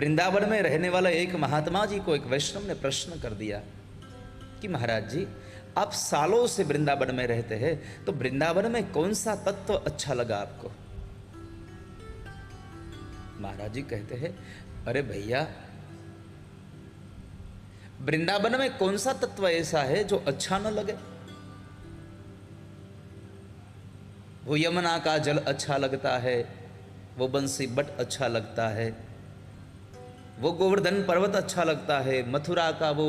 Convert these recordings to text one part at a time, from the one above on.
वृंदावन में रहने वाला एक महात्मा जी को एक वैष्णव ने प्रश्न कर दिया कि महाराज जी, आप सालों से वृंदावन में रहते हैं, तो वृंदावन में कौन सा तत्व अच्छा लगा आपको? महाराज जी कहते हैं, अरे भैया, वृंदावन में कौन सा तत्व ऐसा है जो अच्छा न लगे? वो यमुना का जल अच्छा लगता है, वो बंसी बट अच्छा लगता है, वो गोवर्धन पर्वत अच्छा लगता है, मथुरा का वो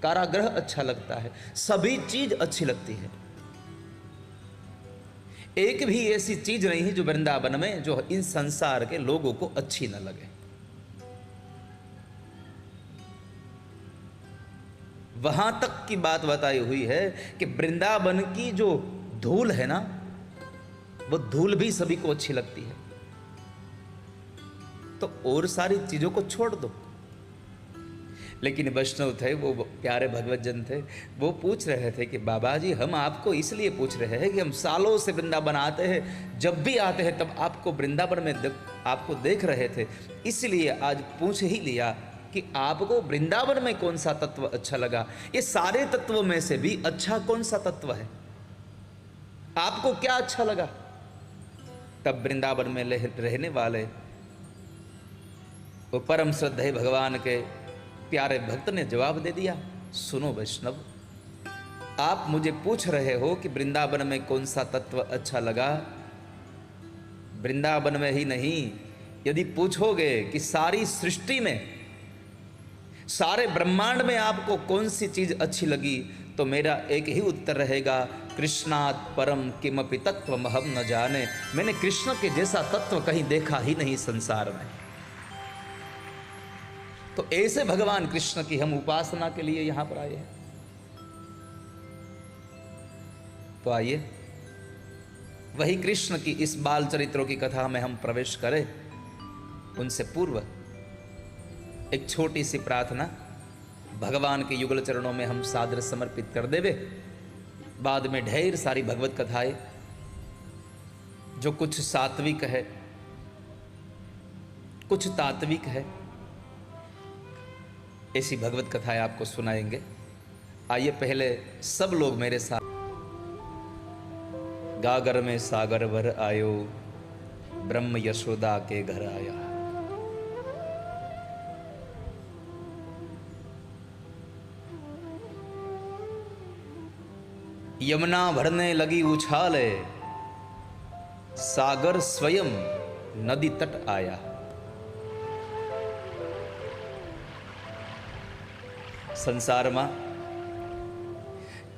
कारागृह अच्छा लगता है, सभी चीज अच्छी लगती है। एक भी ऐसी चीज नहीं है जो वृंदावन में, जो इन संसार के लोगों को अच्छी न लगे। वहां तक की बात बताई हुई है कि वृंदावन की जो धूल है ना, वो धूल भी सभी को अच्छी लगती है। तो और सारी चीजों को छोड़ दो। लेकिन वैष्णव थे, वो प्यारे भगवत जन थे, वो पूछ रहे थे कि बाबा जी, हम आपको इसलिए पूछ रहे हैं कि हम सालों से वृंदावन आते हैं, जब भी आते हैं तब आपको वृंदावन में आपको देख रहे थे, इसलिए आज पूछ ही लिया कि आपको वृंदावन में कौन सा तत्व अच्छा लगा। ये सारे तत्वों में से भी अच्छा कौन सा तत्व है? आपको क्या अच्छा लगा? तब वृंदावन में रहने वाले वो परम श्रद्धेय भगवान के प्यारे भक्त ने जवाब दे दिया, सुनो वैष्णव, आप मुझे पूछ रहे हो कि वृंदावन में कौन सा तत्व अच्छा लगा। वृंदावन में ही नहीं, यदि पूछोगे कि सारी सृष्टि में, सारे ब्रह्मांड में आपको कौन सी चीज अच्छी लगी, तो मेरा एक ही उत्तर रहेगा, कृष्णात् परम किमपि तत्वम हम न जाने। मैंने कृष्ण के जैसा तत्व कहीं देखा ही नहीं संसार में। तो ऐसे भगवान कृष्ण की हम उपासना के लिए यहां पर आए हैं। तो आइए वही कृष्ण की इस बाल चरित्रों की कथा में हम प्रवेश करें। उनसे पूर्व एक छोटी सी प्रार्थना भगवान के युगल चरणों में हम सादर समर्पित कर देवे। बाद में ढेर सारी भगवत कथाएं, जो कुछ सात्विक है, कुछ तात्विक है, ऐसी भगवत कथाएं आपको सुनाएंगे। आइए पहले सब लोग मेरे साथ। गागर में सागर भर आयो, ब्रह्म यशोदा के घर आया। यमुना भरने लगी उछाले, सागर स्वयं नदी तट आया। સંસારમાં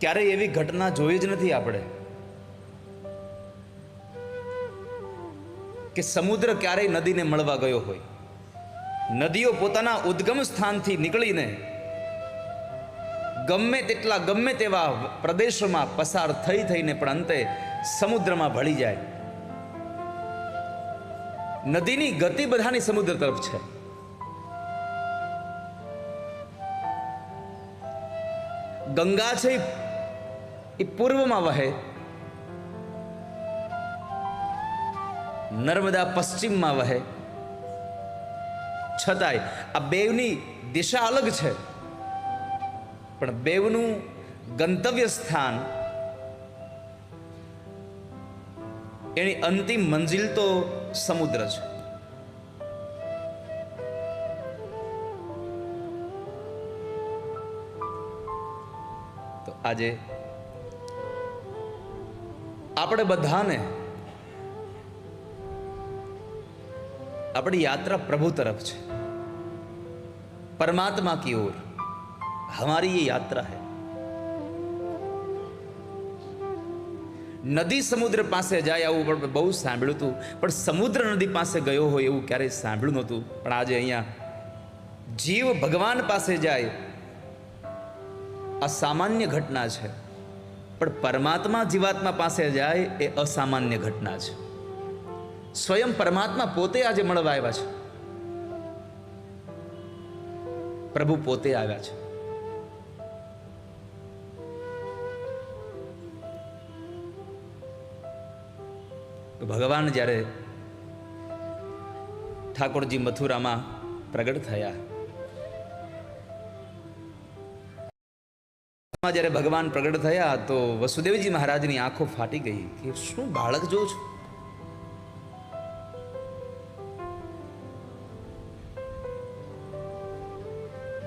ક્યારે એવી ઘટના જોઈ જ નથી આપણે કે સમુદ્ર ક્યારેય નદીને મળવા ગયો હોય। નદીઓ પોતાના ઉદ્ગમ સ્થાનથી નીકળીને ગમે તેટલા ગમે તેવા પ્રદેશોમાં પસાર થઈને પણ અંતે સમુદ્રમાં ભળી જાય। નદીની ગતિ બધાની સમુદ્ર તરફ છે। ગંગા છે એ પૂર્વમાં વહે, નર્મદા પશ્ચિમમાં વહે, છતાંય આ બેવની દિશા અલગ છે, પણ બેવનું ગંતવ્ય સ્થાન, એની અંતિમ મંજિલ તો સમુદ્ર છે। આજે આપણે બધાને अपनी यात्रा प्रभु तरफ है, परमात्मा की ओर हमारी ये यात्रा है। नदी समुद्र पासे जाए आવું बहु सांभळ्युं હતું, પણ समुद्र नदी पासे गयो हो એવું ક્યારે સાંભળ્યું નહોતું। પણ આજે અહીંયા जीव भगवान पासे जाए आ सामान्य घटना है, पण परमात्मा जीवात्मा पासे जाए ए असामान्य घटना है। स्वयं परमात्मा पोते आज मळवा आव्या छे, प्रभु पोते आव्या छे। भगवान જ્યારે ઠાકોરજી મથુરામાં પ્રગટ થયા. જ્યારે ભગવાન પ્રગટ થયા તો વસુદેવજી મહારાજની આંખો ફાટી ગઈ કે શું બાળક જોઉં છું.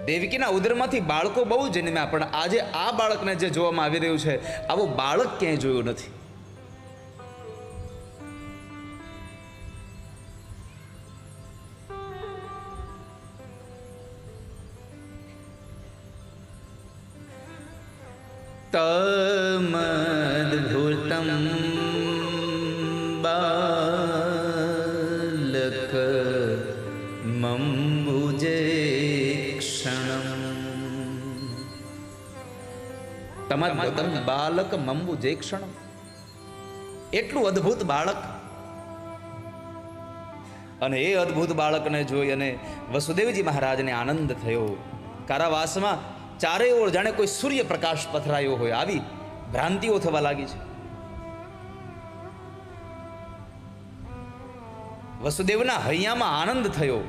દેવકીના ઉદરમાંથી બાળકો બહુ જન્મ્યા, પણ આજે આ બાળકને જે જોવામાં આવી રહ્યું છે, આવો બાળક ક્યાંય જોયું નથી. તમદ્ભુતમ બાલક મંબુજે ક્ષણમ. તમદ્ભુતમ બાલક મંબુજે ક્ષણમ. એટલું અદ્ભુત બાળક. અને એ અદ્ભુત બાળકને જોઈ અને વસુદેવજી મહારાજને આનંદ થયો. કારાવાસમાં ચારે ઓર જાણે કોઈ સૂર્યપ્રકાશ પથરાયો હોય આવી ભ્રાંતિઓ થવા લાગી છે. વસુદેવના હૈયામાં આનંદ થયો.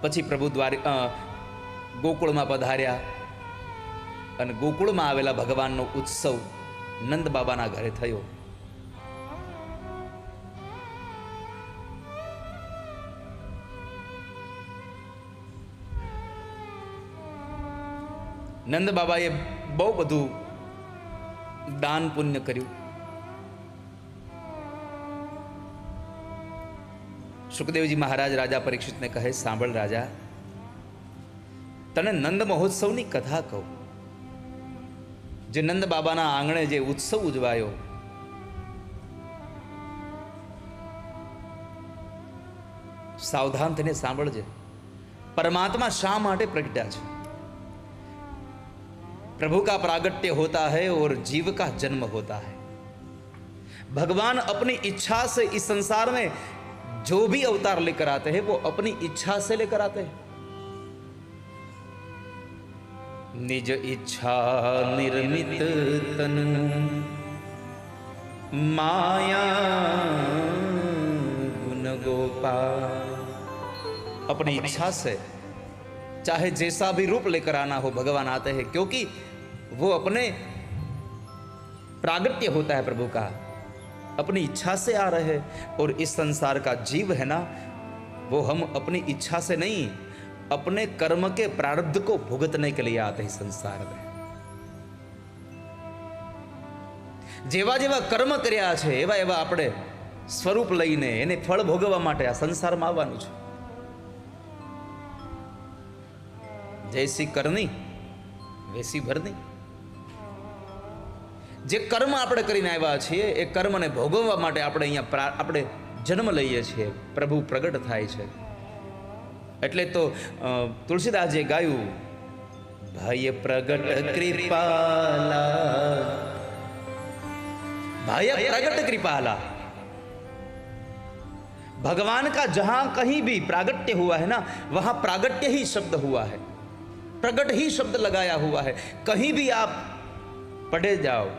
પછી પ્રભુ ગોકુળમાં પધાર્યા અને ગોકુળમાં આવેલા ભગવાનનો ઉત્સવ નંદ બાબાના ઘરે થયો. નંદ બાબાએ બહુ બધું દાન પુણ્ય કર્યું. સુખદેવજી મહારાજ રાજા પરીક્ષિતને કહે, સાંભળ રાજા, તને નંદ મહોત્સવની કથા કહું. જે નંદ બાબાના આંગણે જે ઉત્સવ ઉજવાયો, સાવધાન થઈને સાંભળજે. परमात्मा शा माटे प्रगटा है? प्रभु का प्रागट्य होता है और जीव का जन्म होता है। भगवान अपनी इच्छा से इस संसार में जो भी अवतार लेकर आते हैं वो अपनी इच्छा से लेकर आते हैं। निज इच्छा निर्मित तनु माया गुण गोपाल। अपनी इच्छा से चाहे जैसा भी रूप लेकर आना हो भगवान आते हैं, क्योंकि वो अपने प्रागट्य होता है प्रभु का, अपनी इच्छा से आ रहे हैं। और इस संसार का जीव है ना, वो हम अपनी इच्छा से नहीं, अपने कर्म के प्रारब्ध को भुगतने के लिए आते हैं संसार में। जेवा जेवा कर्म कर्या छे एवा एवा आपणे स्वरूप लईने एने फळ भोगवा माटे आ संसारमां आववानुं छे। जैसी करनी वैसी भरनी। जे कर्म आपणे करीने आव्या छीए ए कर्मने भोगववा माटे आपणे अहींया आपणे जन्म लईए छीए, प्रभु प्रगट थाय छे। एटले तो तुलसीदासजीए गायुं, भय प्रगट कृपाला, भय प्रगट कृपाला। भगवान का जहां कहीं भी प्रागट्य हुआ है ना, वहां प्रागट्य ही शब्द हुआ है, प्रगट ही शब्द लगाया हुआ है। कहीं भी आप पढ़े जाओ,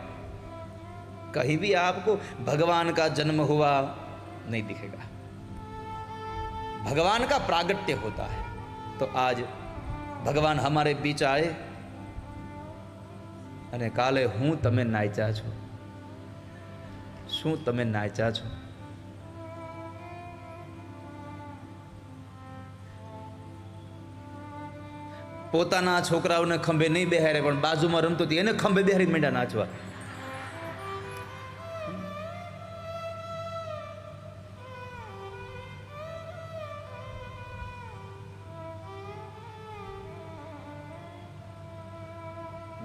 कहीं भी आपको भगवान का जन्म हुआ नहीं दिखेगा। भगवान का प्रागट्य होता है। तो आज भगवान हमारे बीच आए अने काले हूँ तमे नाचा छो, शू तमे नाचा छो? पोताना छोकराओने खंभे नहीं बेहारे पण बाजुमां रमतो हतो एने खंभे बेहारी માંડ્યા नाचवा।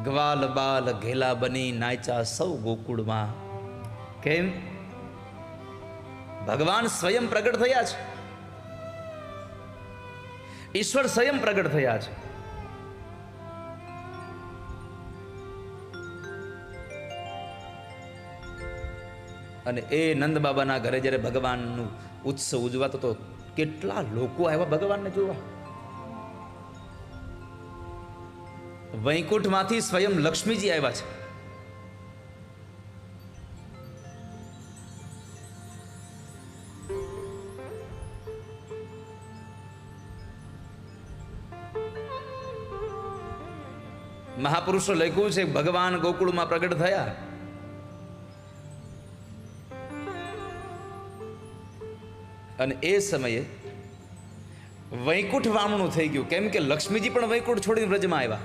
ग्वाल बाल घेला बनी नाचा सौ गोकुळ में। केम? भगवान स्वयं प्रगट थया छे, ईश्वर स्वयं प्रगट थया छे। અને એ નંદ બાબાના ઘરે જ્યારે ભગવાનનું ઉત્સવ ઉજવાતો તો કેટલા લોકો આવ્યા ભગવાનને જોવા। વૈકુંઠમાંથી સ્વયં લક્ષ્મીજી આવ્યા છે। મહાપુરુષો લખ્યું છે ભગવાન ગોકુળમાં પ્રગટ થયા, અને એ સમયે વૈકુંઠ વામણું થઈ ગયું, કેમ કે લક્ષ્મીજી પણ વૈકુંઠ છોડીને વ્રજમાં આવ્યા.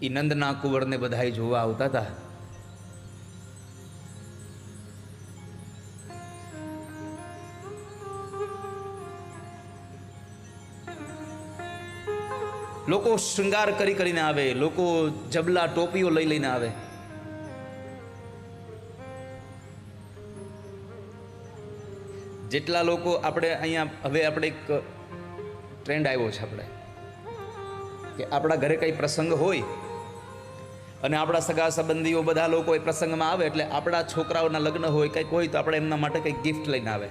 ઈ નંદના કુંવરને બધાય જોવા આવતા હતા. લોકો શૃંગાર કરી કરીને આવે, લોકો જબલા ટોપીઓ લઈ લઈને આવે. જેટલા લોકો આપણે અહીંયા હવે આપણે એક ટ્રેન્ડ આવ્યો છે આપણે કે આપણા ઘરે કંઈ પ્રસંગ હોય અને આપણા સગા સંબંધીઓ બધા લોકો એ પ્રસંગમાં આવે એટલે આપણા છોકરાઓના લગ્ન હોય કંઈક હોય તો આપણે એમના માટે કંઈક ગિફ્ટ લઈને આવે.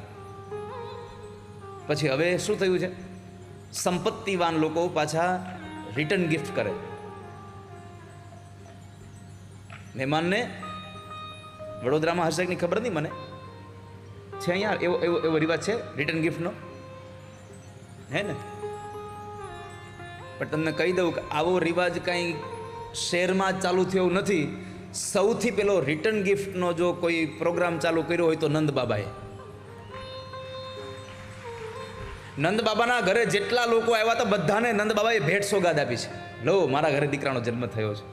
પછી હવે શું થયું છે, સંપત્તિવાન લોકો પાછા રિટર્ન ગિફ્ટ કરે. મહેમાનને વડોદરામાં હશે કે ખબર નહીં મને, છે અહીંયા એવો એવો એવો રિવાજ છે રિટર્ન ગિફ્ટનો, હે ને? પણ તમને કહી દઉં કે આવો રિવાજ કાંઈ શહેરમાં જ ચાલુ થયો નથી. સૌથી પહેલો રિટર્ન ગિફ્ટનો જો કોઈ પ્રોગ્રામ ચાલુ કર્યો હોય તો નંદ બાબાએ. નંદ બાબાના ઘરે જેટલા લોકો આવ્યા હતા બધાને નંદ બાબાએ ભેટ સોગાદ આપી છે. લો, મારા ઘરે દીકરાનો જન્મ થયો છે.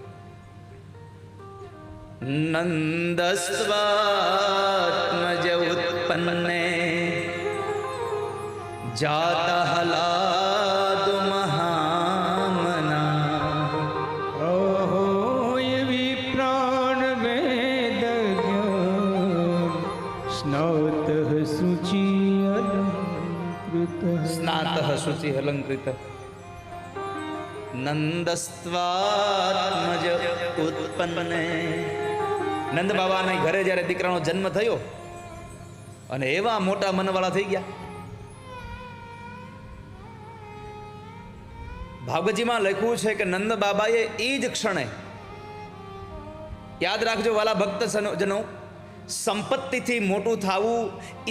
નંદસ્વાત્મજ ઉત્પન્ને જાતા હલાદુ મહામના અહો એવી પ્રાણ વેદ સ્નાત શુચિ અલંકૃત સ્નાતઃ શુચિ અલંકૃત નંદસ્વાત્મજ ઉત્પન્ને. નંદ બાબાના ઘરે જ્યારે દીકરાનો જન્મ થયો અને એવા મોટા મનવાળા થઈ ગયા. ભાગવતજીમાં લખ્યું છે કે નંદ બાબાએ એ જ ક્ષણે, યાદ રાખજો વાલા ભક્ત જનો, સંપત્તિથી મોટું થવું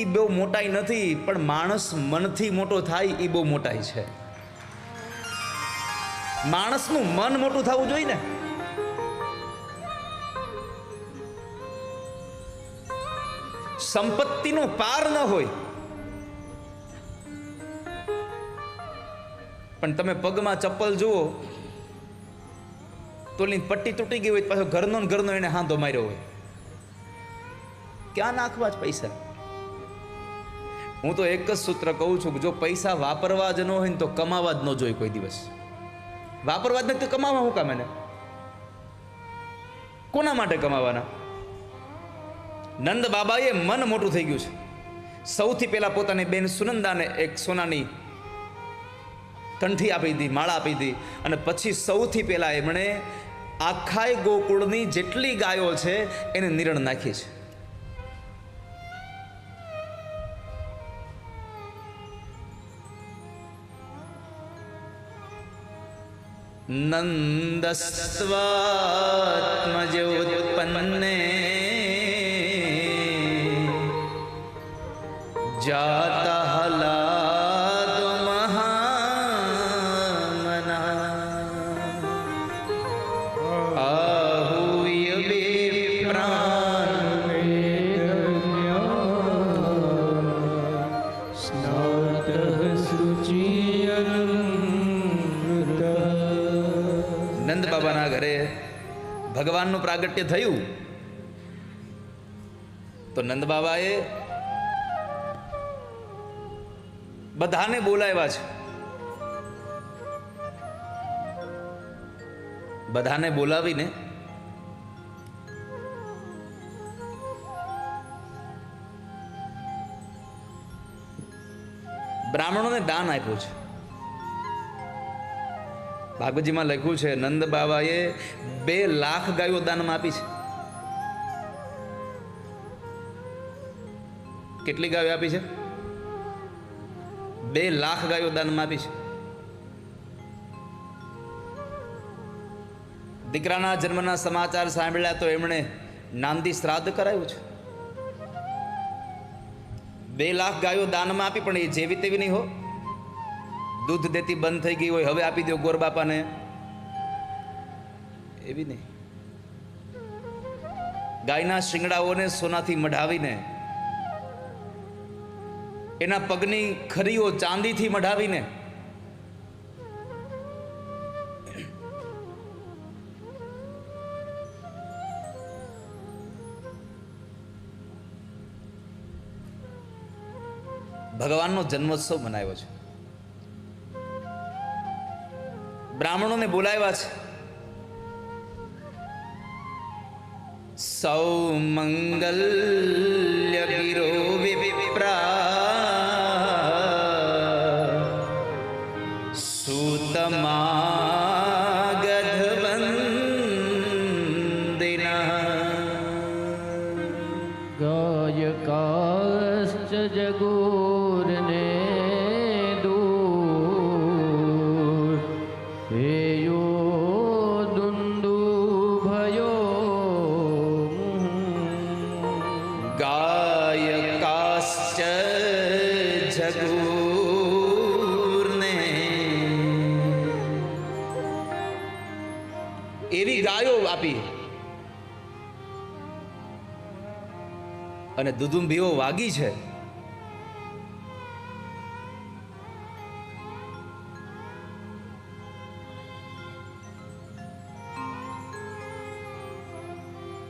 એ બહુ મોટાઈ નથી, પણ માણસ મનથી મોટો થાય એ બહુ મોટાઈ છે. માણસનું મન મોટું થવું જોઈએ ને. સંપત્તિનો પાર ન હોય, પણ તમે પગમાં ચપ્પલ જુઓ તો પટ્ટી તૂટી ગઈ હોય, પાછો ઘરનો ને ઘરનો એને હાંધો માર્યો હોય, ક્યાં નાખવા જ પૈસા? હું તો એક જ સૂત્ર કહું છું કે જો પૈસા વાપરવા જ ન હોય ને તો કમાવા જ ન જોઈએ કોઈ દિવસ. વાપરવા જ નથી તો કમાવા શું કામ? એને કોના માટે કમાવાના? નંદ બાબાએ મન મોટું થઈ ગયું છે. સૌથી પહેલા પોતાની બેન સુનંદાને એક સોનાની કંઠી આપી હતી, માળા આપી હતી, અને પછી સૌથી પહેલા એમણે આખાય ગોકુળની જેટલી ગાયો છે એને નિરણ નાખી છે. નંદસ્વાત્મજ ઉત્પન્ને જાતા હલાદુ મહામના આહુય વિપ્રાન સ્નાત શુચિ અલંકૃત. નંદ બાબાના ઘરે ભગવાનનું પ્રાગટ્ય થયું તો નંદ બાબાએ બધાને બોલાવ્યા છે. બધાને બોલાવીને બ્રાહ્મણોને દાન આપ્યું છે. ભાગવતજીમાં લખ્યું છે નંદ બાબાએ 2 લાખ ગાયો દાનમાં આપી છે. કેટલી ગાયો આપી છે? 2 લાખ ગાયો દાનમાં આપી છે. દીકરાના જન્મના સમાચાર સાંભળ્યા તો એમણે નાંદી શ્રાદ્ધ કરાયું છે. 2 લાખ ગાયો દાનમાં આપી, પણ એ જેવી તેવી નહીં હો. દૂધ દેતી બંધ થઈ ગઈ હોય, હવે આપી દો ગોરબાપાને, એવી નહીં. ગાયના શિંગડાઓને સોનાથી મઢાવીને, એના પગની ખરીઓ ચાંદીથી મઢાવીને, ભગવાનનો જન્મોત્સવ મનાવ્યો છે. બ્રાહ્મણોને બોલાવ્યા છે. સૌમંગલ્ય ગિરો વિપ્રા સૂતમાગધવંદિના ગાયકાશ્ચ જગોરને દૂર હેયો દુંદુભયો ગાયકાશ્ચ જગૂર્ને. એવી ગાયો આપી અને દુદુંભીઓ વાગી છે.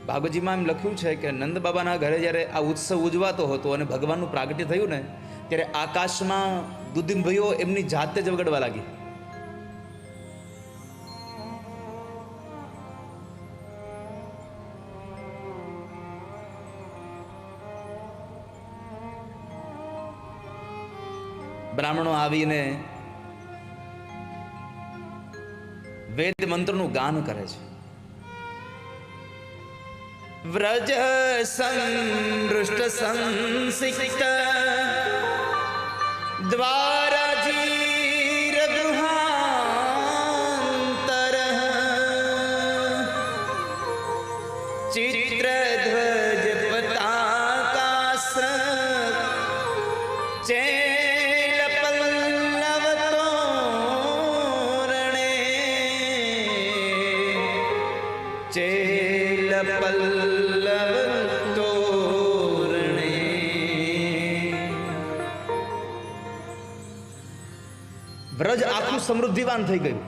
ભાગવતજીમાં એમ લખ્યું છે કે નંદ બાબાના ઘરે જ્યારે આ ઉત્સવ ઉજવાતો હતો અને ભગવાનનું પ્રાગટ્ય થયું ને, ત્યારે આકાશમાં દુદુંભીઓ એમની જાતે જ વગડવા લાગી. બ્રાહ્મણો આવીને વેદ મંત્રનું ગાન કરે છે. વ્રજ સંદૃષ્ટ સંસિક્ત દ્વારજીર ગૃહાંતર ચિત્રધ્વજ પતાકાસ્ર ચેલ પલ્લવ તોરણે ચેલ પલ્લવ તોરણે. વ્રજ આખું સમૃદ્ધિવાન થઈ ગયું.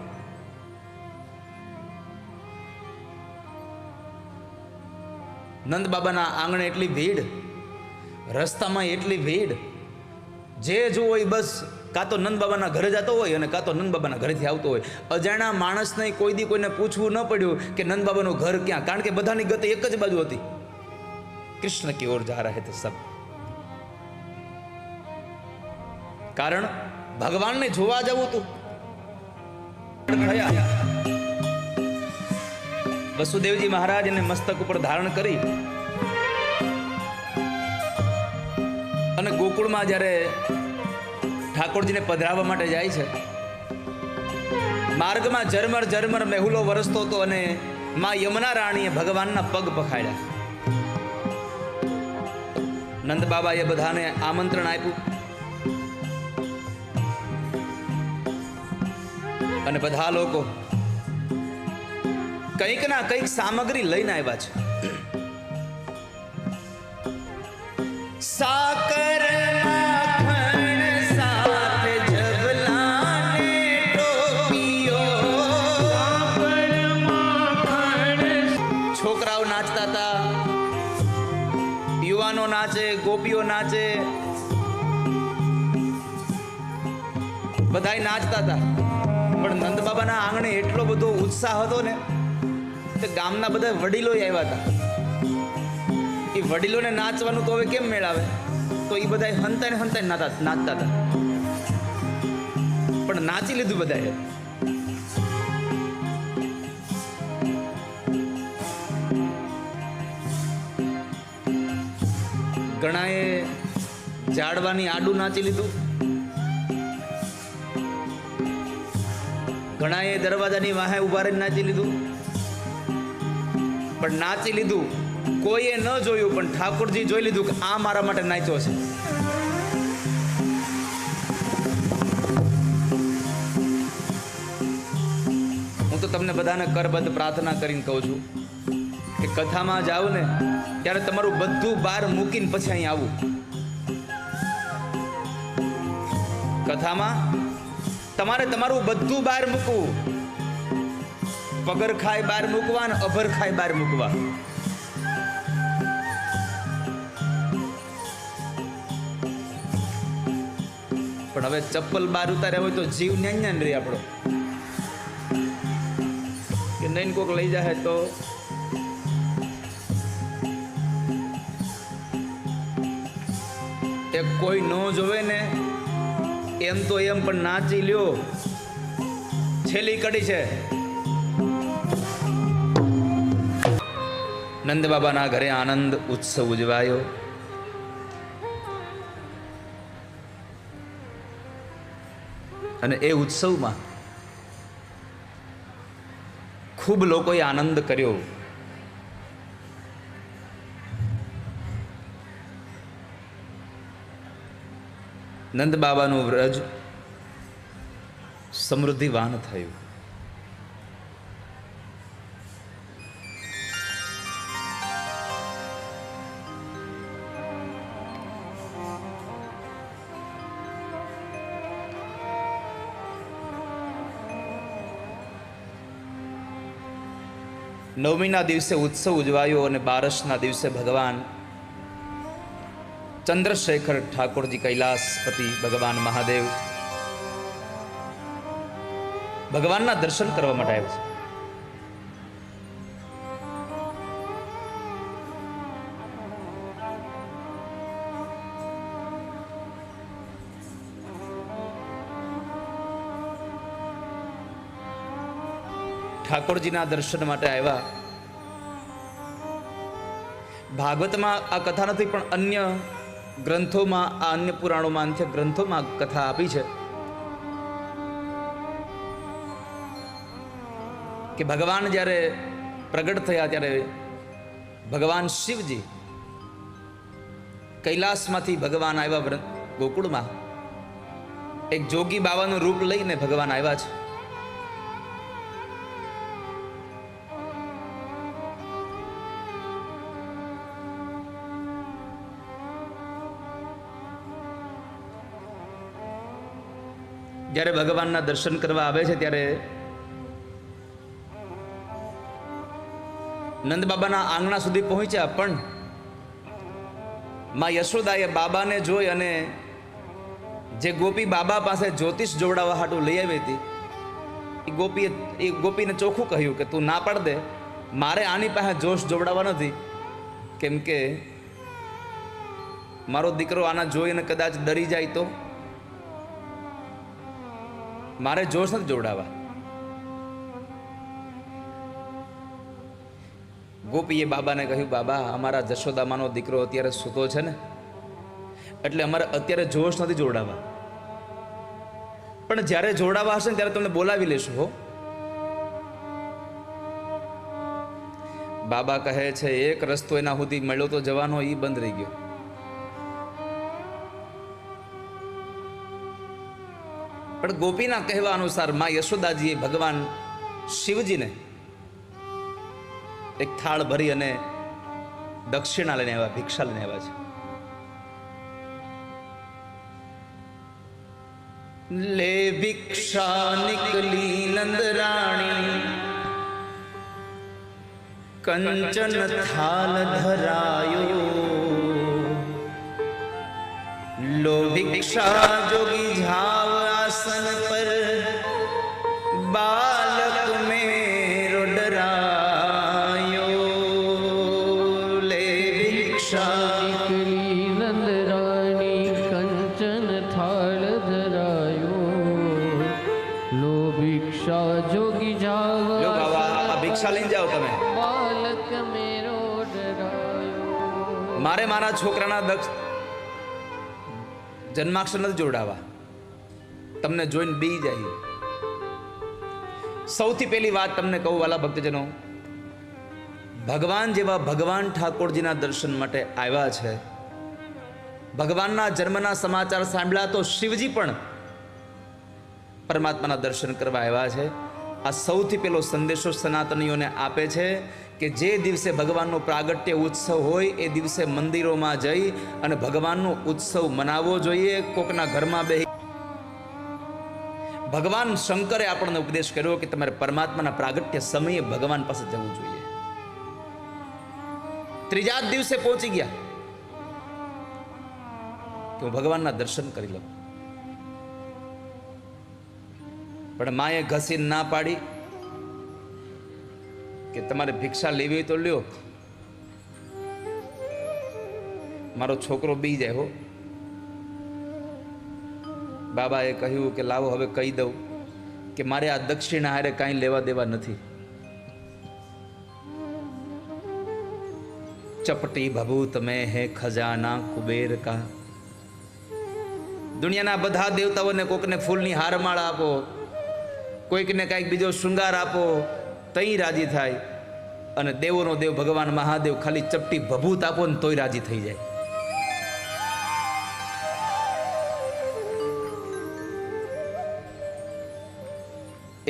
નંદ બાબાના આંગણે એટલી ભીડ, રસ્તામાં એટલી ભીડ, જે જોવો એ બસ કાં તો નંદ બાબાના ઘરે જતો હોય અને કાં તો નંદ બાબાના ઘરેથી આવતો હોય. અજાણ્યા માણસને કોઈ દી કોઈને પૂછવું ન પડ્યું કે નંદ બાબાનું ઘર ક્યાં, કારણ કે બધાની ગતિ એક જ બાજુ હતી, કૃષ્ણ કી ઓર જા રહે થે સબ. કારણ ભગવાનને જોવા જવું હતું. વસુદેવજી મહારાજ એને મસ્તક ઉપર ધારણ કરી અને ગોકુળમાં જ્યારે ઠાકોરજીને પધરાવવા માટે જાય છે, માર્ગમાં ઝરમર ઝરમર મેહુલો વરસતો હતો અને માં યમુના રાણીએ ભગવાનના પગ પખાડ્યા. નંદ બાબાએ બધાને આમંત્રણ આપ્યું અને બધા લોકો કંઈક ના કંઈક સામગ્રી લઈને આવ્યા છે. સાકર માખણ સાથે જબલાને ટોપીઓ. છોકરાઓ નાચતા હતા, યુવાનો નાચે, ગોપીઓ નાચે, બધાય નાચતા હતા. પણ નંદ બાબાના આંગણે એટલો બધો ઉત્સાહ હતો ને, તે ગામના બધા વડીલો આવ્યા હતા. એ વડીલોને નાચવાનું તો હવે કેમ મેળ આવે, તો એ બધા હંતાઈને હંતાઈને નાચતા હતા. પણ નાચી લીધું બધાએ. ઘણાએ ઝાડવાની આડું નાચી લીધું, ઘણાએ દરવાજાની વાહે ઉભા રહીને નાચી લીધું. પણ નાચી લીધું, કોઈએ ન જોયું, પણ ઠાકોરજી જોઈ લીધું કે આ મારા માટે નાચ્યો છે. તમને બધાને કરબદ્ધ પ્રાર્થના કરીને કહું છું કે કથામાં જાઓ ને ત્યારે તમારું બધું બહાર મૂકીને પછી અહીં આવું. કથામાં તમારે તમારું બધું બહાર મૂકવું. પગર ખાય બહાર મૂકવા ને અભર ખાય બહાર મૂકવા. પણ હવે ચપ્પલ બહાર ઉતાર્યા હોય તો જીવ ન્યાન રહે આપણો, કે નહીં કોક લઈ જાય તો એ કોઈ ન જોવે ને એમ તો એમ પણ નાચી લ્યો. છેલ્લી કડી છે. નંદ બાબાના ઘરે આનંદ ઉત્સવ ઉજવાયો. અને એ ઉત્સવમાં ખૂબ લોકોએ આનંદ કર્યો. નંદ બાબાનું વ્રજ સમૃદ્ધિવાન થયું. નવમીના દિવસે ઉત્સવ ઉજવાયો અને બારસના દિવસે ભગવાન ચંદ્રશેખર ઠાકોરજી કૈલાસપતિ ભગવાન મહાદેવ ભગવાનના દર્શન કરવા માટે આવ્યા છે. ઠાકોરજીના દર્શન માટે આવ્યા. ભાગવતમાં આ કથા નથી, પણ અન્ય ગ્રંથોમાં, આ અન્ય પુરાણોમાં, અંત્ય ગ્રંથોમાં કથા આપી છે કે ભગવાન જ્યારે પ્રગટ થયા ત્યારે ભગવાન શિવજી કૈલાસમાંથી ભગવાન આવ્યા ગોકુળમાં. એક જોગી બાવાનું રૂપ લઈને ભગવાન આવ્યા છે. જ્યારે ભગવાનના દર્શન કરવા આવે છે ત્યારે નંદ બાબાના આંગણા સુધી પહોંચ્યા, પણ માં યશોદાએ બાબાને જોઈ અને જે ગોપી બાબા પાસે જ્યોતિષ જોવડાવવા હાટું લઈ આવી હતી એ ગોપીને ચોખ્ખું કહ્યું કે તું ના પાડ દે, મારે આની પાસે જોશ જોવડાવવા નથી, કેમ કે મારો દીકરો આના જોઈને કદાચ ડરી જાય તો મારે જોશ નથી જોવડાવવા. ગોપીએ બાબાને કહ્યું, બાબા અમારા જશોદામાનો દીકરો અત્યારે સૂતો છે ને, એટલે અમારે અત્યારે જોશ નથી જોવડાવવા, પણ જ્યારે જોવડાવવા હશે ને ત્યારે તમને બોલાવી લેશું હો. બાબા કહે છે એક રસ્તો એના સુધી મળ્યો તો જવાનો, એ બંધ રહી ગયો. પણ ગોપીના કહેવા અનુસાર માં યશોદાજીએ ભગવાન શિવજીને એક થાળ ભરી અને દક્ષિણા લઈને આવ્યા, ભિક્ષા લઈને આવ્યા છે. લે ભિક્ષા નિકલી નંદરાણી, કંચન થાલ ધરાયો, લો ભિક્ષા જોગી ઝાવ આસન પર, બાલક મેરો ડરાયો, લે ભિક્ષા નિકલી નંદરાણી, કંચન થાળ ધરાયો, લો ભિક્ષા જોગી જાવ, લો બાબા આ ભિક્ષા લઈને જાઓ તમે. બાલક મેરો ડરાયો. મારે મારા છોકરાના જન્માક્ષર નથી જોડાવા, તમને જોઈને બી જાય. સૌથી પહેલી વાત તમને કહું વાલા ભક્તજનો, ભગવાન જેવા ભગવાન ઠાકોરજીના દર્શન માટે આવ્યા છે. ભગવાનના જન્મના સમાચાર સાંભળ્યા તો શિવજી પણ પરમાત્માના દર્શન કરવા આવ્યા છે. આ સૌથી પહેલો સંદેશો સનાતનીઓને આપે છે કે જે દિવસે ભગવાનનો પ્રાગટ્ય ઉત્સવ હોય એ દિવસે મંદિરોમાં જઈ અને ભગવાનનો ઉત્સવ મનાવવો જોઈએ. કોકના ઘરમાં બેસી ભગવાન શંકરે આપણને ઉપદેશ કર્યો કે તમારે પરમાત્માના પ્રાગટ્ય સમયે ભગવાન પાસે જવું જોઈએ. ત્રીજા દિવસે પહોંચી ગયા કે હું ભગવાનના દર્શન કરી લઉં. પણ માએ ઘસીને ના પાડી કે તમારે ભિક્ષા લેવી હોય તો લ્યો, મારો છોકરો બી જાય હો. બાબાએ કહ્યું કે લાવો હવે કહી દઉં કે મારે આ દક્ષિણા હારે કાંઈ લેવા દેવા નથી. ચપટી ભભૂત મેં હે ખજાના કુબેર કા. દુનિયાના બધા દેવતાઓને કોકને ફૂલની હારમાળા આપો, કોઈકને કાંઈક બીજો શૃંગાર આપો, તઈ રાજી થાય. અને દેવોનો દેવ ભગવાન મહાદેવ ખાલી ચપટી ભભૂત આપો ને તોય રાજી થઈ જાય.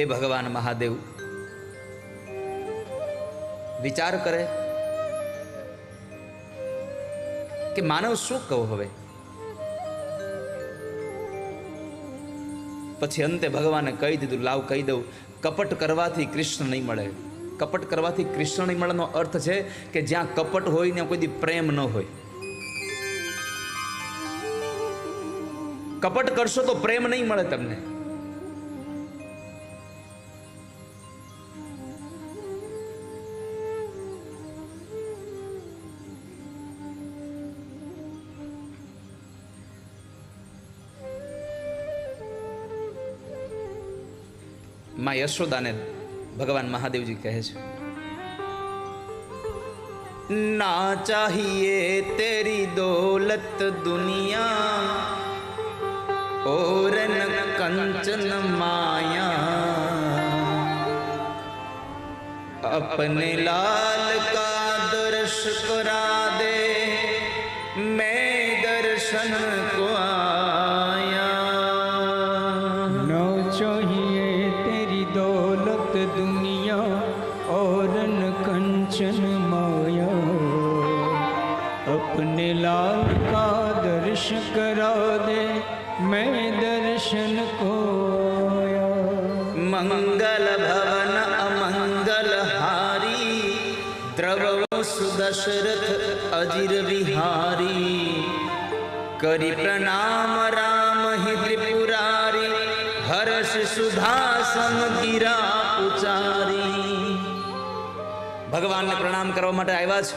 એ ભગવાન મહાદેવ વિચાર કરે કે માનવ શું કહું હવે. પછી અંતે ભગવાને કહી દીધું, લાવ કહી દઉં, કપટ કરવાથી કૃષ્ણ નહીં મળે. કપટ કરવાથી કૃષ્ણ નહીં મળેનો અર્થ છે કે જ્યાં કપટ હોય ને કોઈ દી પ્રેમ ન હોય. કપટ કરશો તો પ્રેમ નહીં મળે તમને. માં યશોદાને ભગવાન મહાદેવજી કહે છે, ના ચાહિએ તેરી દોલત દુનિયા और न कंचन माया, अपने लाल का दर्श करा दे मैं दर्शन को आया. न चाहिए तेरी दौलत दुनिया और न कंचन माया, अपने लाल का दर्श करा दे मैं दर्शन को आया. मंगल भवन अमंगल हारी द्रव सुदशरथ अजिर विहारी, करी प्रणाम राम हि त्रिपुरारी हर्ष सुधासन गिरा उचारी. ભગવાનને પ્રણામ કરવા માટે આવ્યા છે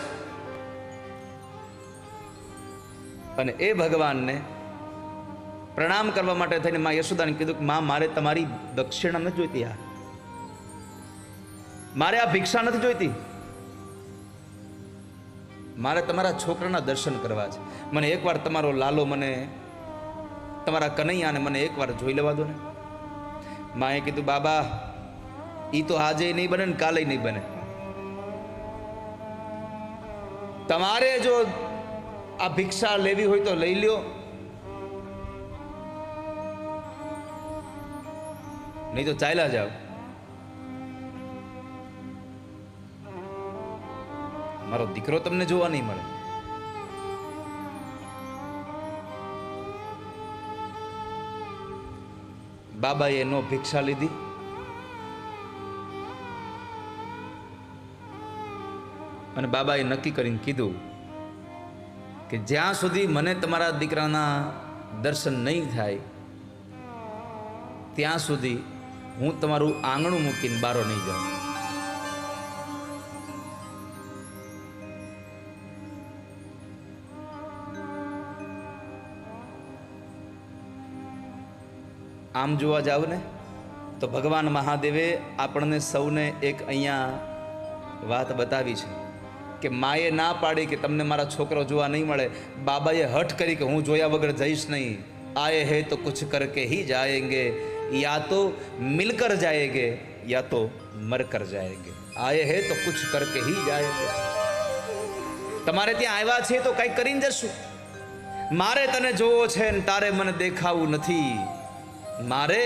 અને એ ભગવાનને પ્રણામ કરવા માટે થઈને માં યશોદાને કીધું કે માં મારે તમારી દક્ષિણા નથી જોઈતી, મારે આ ભિક્ષા નથી જોઈતી, મારે તમારા છોકરાના દર્શન કરવા છે. મને એકવાર તમારો લાલો, મને તમારા કનૈયાને મને એકવાર જોઈ લેવા દો ને. માએ કીધું બાબા ઈ તો આજે નહીં બને ને કાલે નહીં બને. તમારે જો આ ભિક્ષા લેવી હોય તો લઈ લ્યો, નહીં તો ચાલ્યા જાવ. મારો દીકરો તમને જોવા નહીં મળે. બાબાએ નો ભિક્ષા લીધી અને બાબાએ નક્કી કરીને કીધું કે જ્યાં સુધી મને તમારા દીકરાના દર્શન નહીં થાય ત્યાં સુધી હું તમારું આંગણું મૂકીને બારો નહીં જાઉં. આમ જોવા જાવ ને તો ભગવાન મહાદેવે આપણને સૌને એક અહીંયા વાત બતાવી છે કે માએ ના પાડી કે તમને મારા છોકરો જોવા નહીં મળે. બાબાએ હઠ કરી કે હું જોયા વગર જઈશ નહીં. આયે હે તો કુછ કરકે હી જાયેંગે, या तो मिलकर जाएंगे या तो मर कर जाएंगे. आए हैं तो कुछ करके ही जाएंगे. તમારે ત્યાં આવ્યા છે તો કંઈક કરીને જશું. મારે તને જોવો છે ને તારે મને દેખાવું નથી. મારે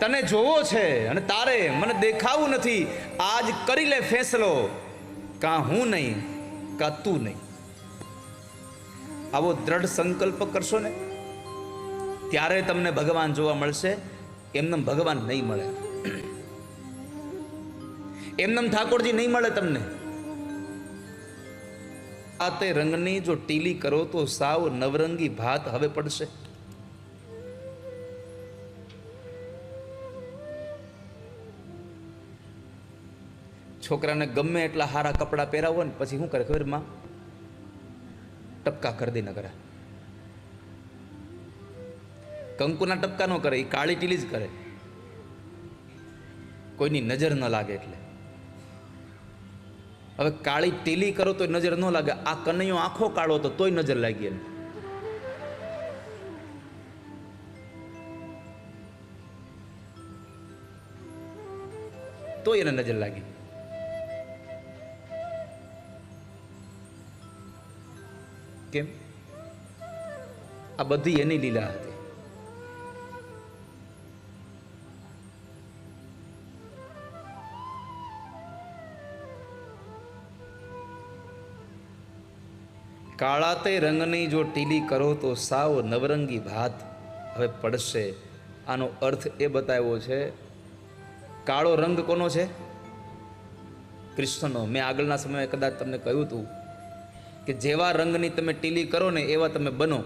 તને જોવો છે અને તારે મને દેખાવું નથી. આજ કરી લે ફેસલો, કાં હું નહીં કાં તું નહીં. આવો દ્રઢ સંકલ્પ કરશો ને ત્યારે તમને ભગવાન જોવા મળશે. એમનેમ ભગવાન નહીં મળે, એમનેમ ઠાકોરજી નહીં મળે તમને. આ તે રંગની જો ટીલી કરો તો સાવ નવરંગી ભાત હવે પડશે. છોકરાને ગમે એટલા સારા કપડાં પહેરાવો ને પછી શું કરે ખબર? માં ટપકા કરી દે ન કરે. કંકુના ટપકા ન કરે, એ કાળી ટીલી જ કરે, કોઈની નજર ન લાગે એટલે. હવે કાળી ટીલી કરો તો નજર ન લાગે. આ કનૈયો આખો કાળો તો તોય નજર લાગી એને. તોય એને નજર લાગી. કેમ? આ બધી એની લીલા હતી. કાળા તે રંગની જો ટીલી કરો તો સાવ નવરંગી ભાત હવે પડશે. આનો અર્થ એ બતાવ્યો છે. કાળો રંગ કોનો છે? કૃષ્ણનો. મેં આગળના સમયે કદાચ તમને કહ્યું હતું કે જેવા રંગની તમે ટીલી કરો ને એવા તમે બનો,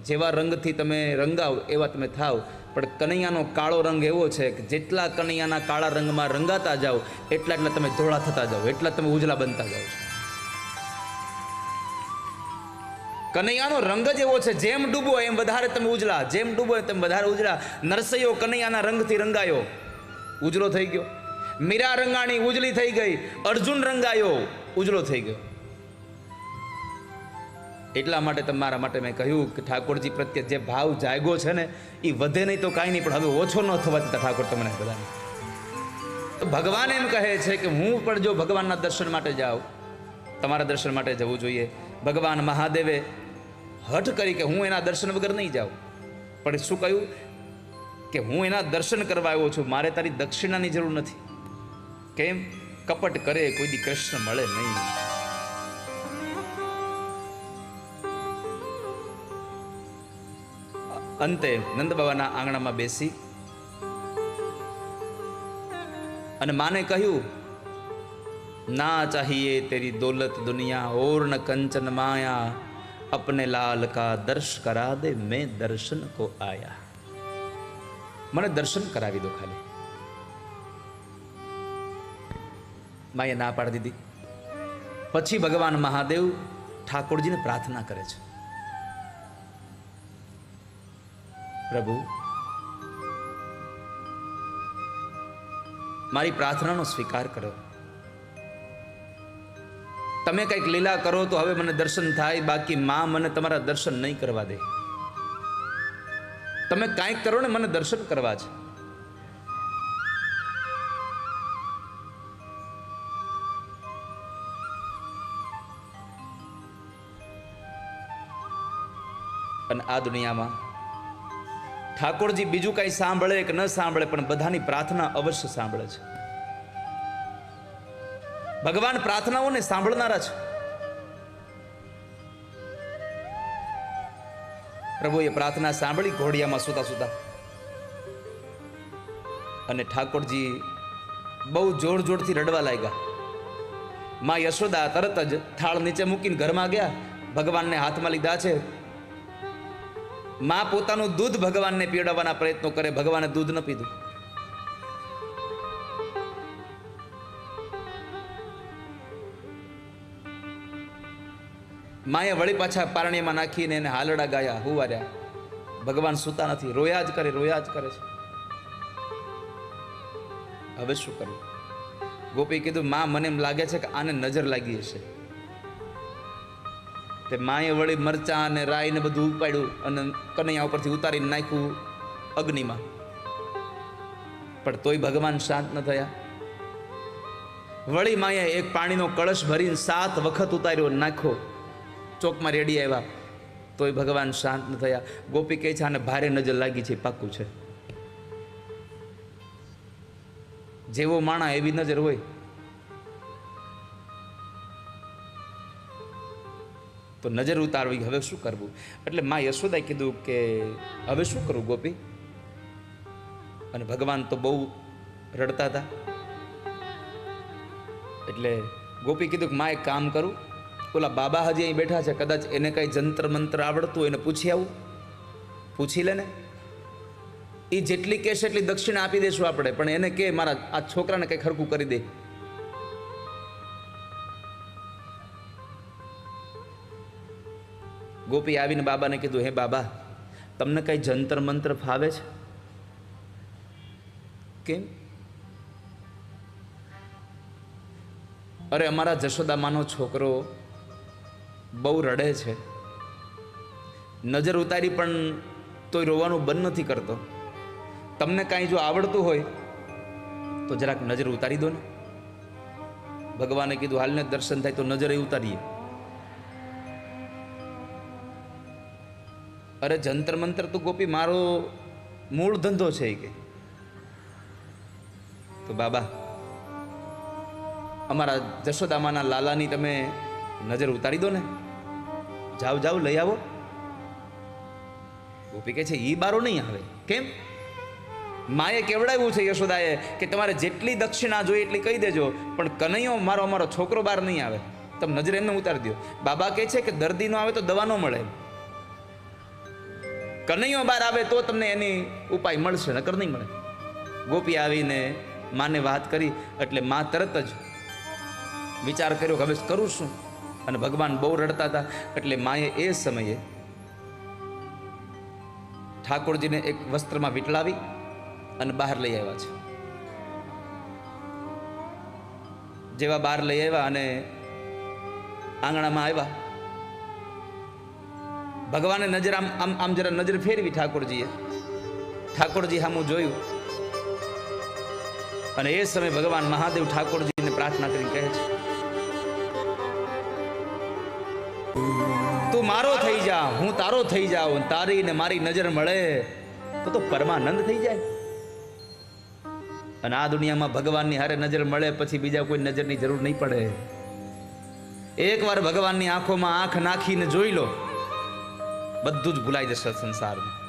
જેવા રંગથી તમે રંગાવ એવા તમે થાવ. પણ કનૈયાનો કાળો રંગ એવો છે કે જેટલા કનૈયાના કાળા રંગમાં રંગાતા જાઓ એટલા તમે ધોળા થતા જાઓ, એટલા તમે ઉજળા બનતા જાઓ છો. કનૈયાનો રંગ જ એવો છે, જેમ ડૂબો એમ વધારે તમે ઉજળા, જેમ ડૂબો તેમ વધારે ઉજળા. નરસૈયો કનૈયાના રંગથી રંગાયો, ઉજળો થઈ ગયો. મીરા રંગાણી ઉજળી થઈ ગઈ. અર્જુન રંગાયો, ઉજળો થઈ ગયો. એટલા માટે તમારા માટે મેં કહ્યું કે ઠાકોરજી પ્રત્યે જે ભાવ જાગ્યો છે ને એ વધે નહીં તો કાંઈ નહીં, પણ હવે ઓછો ન થવા દેતા ઠાકોર તમને બધાને. ભગવાન એમ કહે છે કે હું પણ જો ભગવાનના દર્શન માટે જાઉં, તમારા દર્શન માટે જવું જોઈએ. ભગવાન મહાદેવે હઠ કરી કે હું એના દર્શન વગર નહીં જાઉં. પણ શું કહ્યું કે હું એના દર્શન કરવા આવ્યો છું, મારે તારી દક્ષિણાની જરૂર નથી. કેમ? કપટ કરે કોઈ દી કૃષ્ણ મળે નહીં. અંતે નંદ બાબાના આંગણામાં બેસી અને માને કહ્યું, ના ચાહીએ તેરી દોલત દુનિયા ઓર ન કંચન માયા, અપને લાલ કા દર્શ કરા દે, મેં દર્શન કો આયા. મને દર્શન કરાવી દો ખાલી. માએ ના પાડી દીધી. પછી ભગવાન મહાદેવ ઠાકોરજીને પ્રાર્થના કરે છે, પ્રભુ મારી પ્રાર્થનાનો સ્વીકાર કરો. તમે કંઈક લીલા કરો તો હવે મને દર્શન થાય, બાકી માં મને તમારા દર્શન નહીં કરવા દે. તમે કાંઈક કરો ને મને દર્શન કરવા છે. અને આ દુનિયામાં ઠાકોરજી બીજું કઈ સાંભળે કે ન સાંભળે પણ બધાની પ્રાર્થના અવશ્ય સાંભળે છે. ભગવાન પ્રાર્થનાઓને સાંભળનારા છે. પ્રભુએ પ્રાર્થના સાંભળી ઘોડિયામાં સૂતા સૂતા, અને ઠાકોરજી બહુ જોર જોરથી રડવા લાગ્યા. માં યશોદા તરત જ થાળ નીચે મૂકીને ઘરમાં ગયા. ભગવાનને હાથમાં લીધા છે. માં પોતાનું દૂધ ભગવાનને પીવડાવવાના પ્રયત્નો કરે, ભગવાને દૂધ ન પીધું. માએ વળી પાછા પારણીમાં નાખીને એને હાલડા ગાયા, હુવાર્યા. ભગવાન સૂતા નથી, રોયા જ કરે, રોયા જ કરે છે. હવે શું કરવું? ગોપી કીધું, માં મને એમ લાગે છે કે આને નજર લાગી હશે. તે માએ વળી મરચા અને રાઈ ને બધું ઉપાડ્યું અને કનૈયા ઉપરથી ઉતારીને નાખ્યું અગ્નિમાં. પણ તોય ભગવાન શાંત ન થયા. વળી માએ એક પાણીનો કળશ ભરીને 7 વખત ઉતાર્યો, નાખ્યો, ચોકમાં રેડી આવ્યા, તોય ભગવાન શાંત ન થયા. ગોપી કહે છે આને ભારે નજર લાગી છે, પાક્કું છે. જેવો માણા એવી નજર હોય. તો નજર ઉતારવી, હવે શું કરવું? એટલે માં યશોદાએ કીધું કે હવે શું કરું ગોપી? અને ભગવાન તો બહુ રડતા હતા. એટલે ગોપી કીધું કે માં એક કામ કરું, ઓલા બાબા હજી અહીં બેઠા છે, કદાચ એને કઈ જંત્ર મંત્ર આવડતું એને પૂછી આવું. પૂછી લે ને, એ જેટલી કહેશે એટલી દક્ષિણા આપી દઈશું આપણે, પણ એને કે મારા આ છોકરાને કંઈ ખરખું કરી દે. ગોપી આવીને બાબાને કીધું, હે બાબા, તમને કઈ જંતર મંત્ર ફાવે છે? કેમ? અરે અમારા જશોદામાનો છોકરો બહુ રડે છે, નજર ઉતારી પણ તોય રોવાનું બંધ નથી કરતો. તમને કાંઈ જો આવડતું હોય તો જરાક નજર ઉતારી દો ને. ભગવાને કીધું હાલને દર્શન થાય તો નજર ઉતારીએ. અરે જંતર મંતર તો ગોપી મારો મૂળ ધંધો છે કે. તો બાબા, અમારા જશોદામાના લાલાની તમે નજર ઉતારી દો ને. જાઓ જાઓ, લઈ આવો. ગોપી કહે છે ઈ બારો નહીં આવે. કેમ? માએ કેવડાવ્યું છે યશોદાએ કે તમારે જેટલી દક્ષિણા જોઈએ એટલી કહી દેજો, પણ કનૈયો અમારો છોકરો બહાર નહીં આવે. તમે નજર એમને ઉતારી દો. બાબા કહે છે કે દર્દી નો આવે તો દવા ન મળે, કનૈયો બહાર આવે તો તમને એની ઉપાય મળશે, નકર નહીં મળે. ગોપી આવીને માને વાત કરી એટલે માં તરત જ વિચાર કર્યો કે હવે કરું શું? અને ભગવાન બહુ રડતા હતા એટલે માએ એ સમયે ઠાકોરજીને એક વસ્ત્રમાં વીંટળાવી અને બહાર લઈ આવ્યા છે. જેવા બહાર લઈ આવ્યા અને આંગણામાં આવ્યા, ભગવાને નજર આમ જરા નજર ફેરવી ઠાકોરજીએ. ઠાકોરજી સામું જોયું અને એ સમયે ભગવાન મહાદેવ ઠાકોરજીને પ્રાર્થના કરી કહે છે, તું મારો થઈ જા, હું તારો થઈ જાઉં, તારી ને મારી નજર મળે તો પરમાનંદ થઈ જાય. અને આ દુનિયામાં ભગવાનની હારે નજર મળે પછી બીજા કોઈ નજરની જરૂર નહીં પડે. એકવાર ભગવાનની આંખોમાં આંખ નાખીને જોઈ લો, બધું જ ભૂલાઈ જશે સંસારમાં.